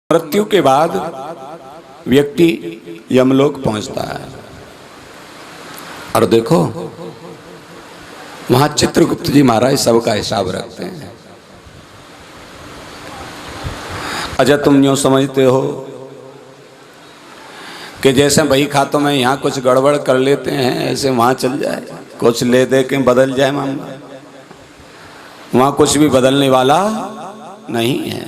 मृत्यु के बाद व्यक्ति यमलोक पहुंचता है और देखो वहां चित्रगुप्त जी महाराज सबका हिसाब रखते हैं। अच्छा तुम यूं समझते हो कि जैसे बही खातों में यहाँ कुछ गड़बड़ कर लेते हैं ऐसे वहां चल जाए, कुछ ले दे के बदल जाए मामला? वहां कुछ भी बदलने वाला नहीं है।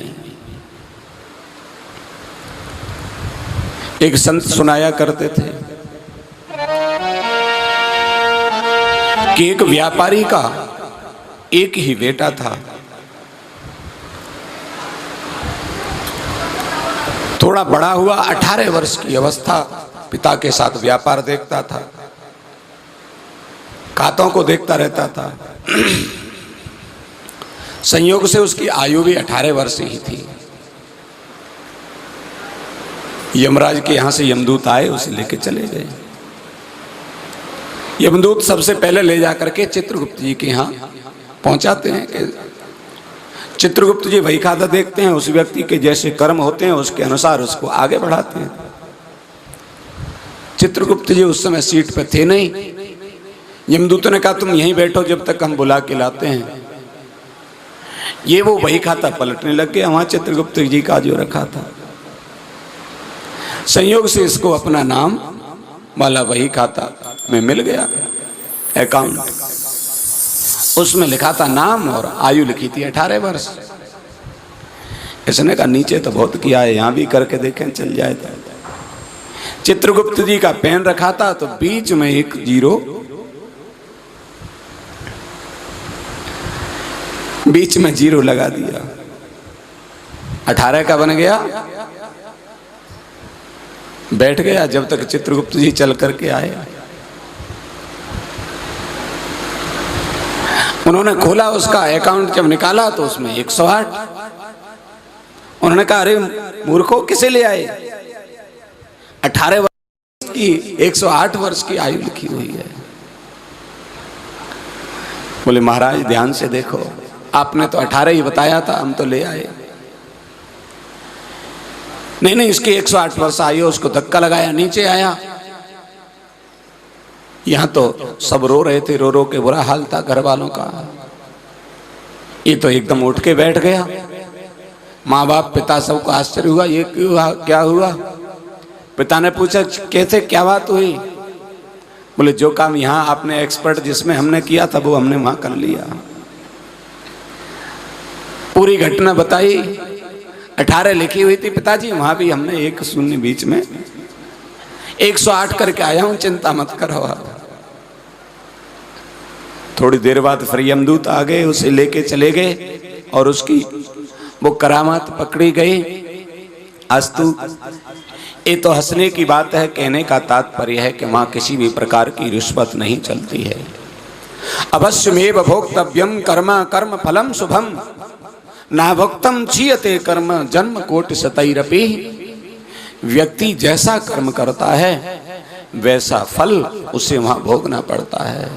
एक संत सुनाया करते थे कि एक व्यापारी का एक ही बेटा था। थोड़ा बड़ा हुआ, 18 वर्ष की अवस्था, पिता के साथ व्यापार देखता था, खातों को देखता रहता था। संयोग से उसकी आयु भी 18 वर्ष ही थी। यमराज के यहां से यमदूत आए, उसे लेके चले गए। यमदूत सबसे पहले ले जाकर के चित्रगुप्त जी के यहाँ पहुंचाते हैं कि चित्रगुप्त जी वही खाता देखते हैं, उस व्यक्ति के जैसे कर्म होते हैं उसके अनुसार उसको आगे बढ़ाते हैं। चित्रगुप्त जी उस समय सीट पे थे नहीं। यमदूत ने कहा तुम यहीं बैठो जब तक हम बुला के लाते हैं। ये वो वही खाता पलटने लग गया वहां चित्रगुप्त जी का जो रखा था। संयोग से इसको अपना नाम वाला वही खाता में मिल गया अकाउंट। उसमें लिखा था नाम और आयु लिखी थी 18 वर्ष। इसने कहा नीचे तो बहुत किया है, यहां भी करके देखें चल जाए। चित्रगुप्त जी का पेन रखा था तो बीच में एक जीरो, बीच में जीरो लगा दिया, 18 का बन गया। बैठ गया जब तक चित्रगुप्त जी चल करके आए। उन्होंने खोला उसका अकाउंट, जब निकाला तो उसमें 108। उन्होंने कहा अरे मूर्खों किसे ले आए? 18 वर्ष की 108 वर्ष की आयु लिखी हुई है। बोले महाराज ध्यान से देखो, आपने तो 18 ही बताया था, हम तो ले आए। नहीं इसके 108 वर्ष आयु। उसको धक्का लगाया, नीचे आया। यहां तो सब रो रहे थे, रो रो के बुरा हाल था घर वालों का। ये तो एकदम उठ के बैठ गया। माँ बाप पिता सबको आश्चर्य हुआ, ये क्या हुआ? पिता ने पूछा कैसे, क्या बात हुई? बोले जो काम यहाँ आपने एक्सपर्ट जिसमें हमने किया था वो हमने वहां कर लिया। पूरी घटना बताई। 18 लिखी हुई थी पिताजी, वहां भी हमने 1 शून्य बीच में 108 करके आया हूं, चिंता मत करो। थोड़ी देर बाद फिर यमदूत आ गए, उसे लेके चले गए और उसकी वो करामात पकड़ी गई। अस्तु ये तो हंसने की बात है, कहने का तात्पर्य है कि वहां किसी भी प्रकार की रिश्वत नहीं चलती है। अवश्यमेव भोक्तव्यम कर्म कर्म फलम शुभम ना भोक्तम चीयते कर्म जन्म कोटि शतैरपि। व्यक्ति जैसा कर्म करता है वैसा फल उसे वहां भोगना पड़ता है।